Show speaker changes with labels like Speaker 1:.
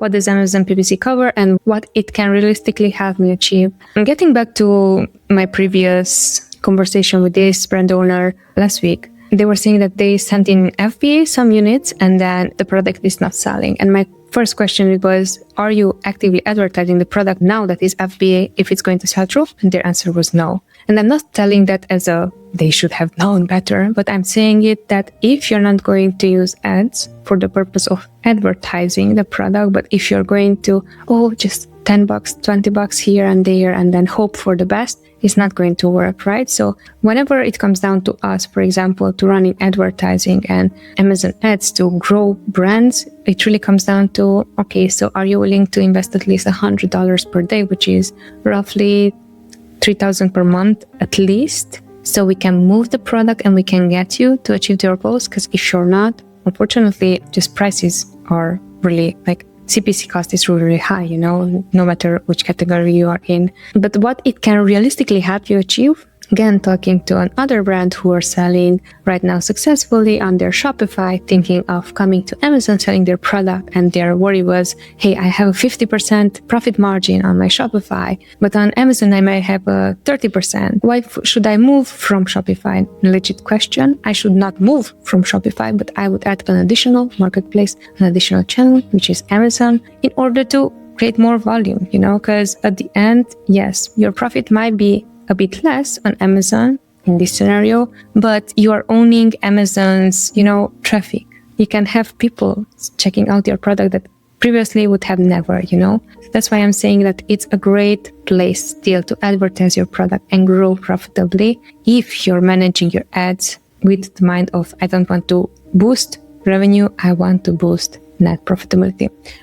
Speaker 1: what does Amazon PPC cover and what it can realistically help me achieve. And getting back to my previous conversation with this brand owner last week, they were saying that they sent in FBA some units and then the product is not selling. And my first question was, are you actively advertising the product now that is FBA if it's going to sell through? And their answer was no. And I'm not telling that as they should have known better, but I'm saying it that if you're not going to use ads for the purpose of advertising the product, but if you're going to, just $10, $20 here and there, and then hope for the best, it's not going to work, right? So whenever it comes down to us, for example, to running advertising and Amazon ads to grow brands, it really comes down to, okay, so are you willing to invest at least $100 per day, which is roughly $3,000 per month at least, so we can move the product and we can get you to achieve your goals? Because if you're not, unfortunately, just prices are really CPC cost is really high, no matter which category you are in. But what it can realistically help you achieve, again, talking to another brand who are selling right now successfully on their Shopify, thinking of coming to Amazon, selling their product, and their worry was, hey, I have a 50% profit margin on my Shopify, but on Amazon I might have a 30%. Why should I move from Shopify? Legit question. I should not move from Shopify, but I would add an additional marketplace, an additional channel, which is Amazon, in order to create more volume, because at the end, yes, your profit might be a bit less on Amazon in this scenario, but you are owning Amazon's, traffic. You can have people checking out your product that previously would have never, That's why I'm saying that it's a great place still to advertise your product and grow profitably if you're managing your ads with the mind of, I don't want to boost revenue, I want to boost net profitability.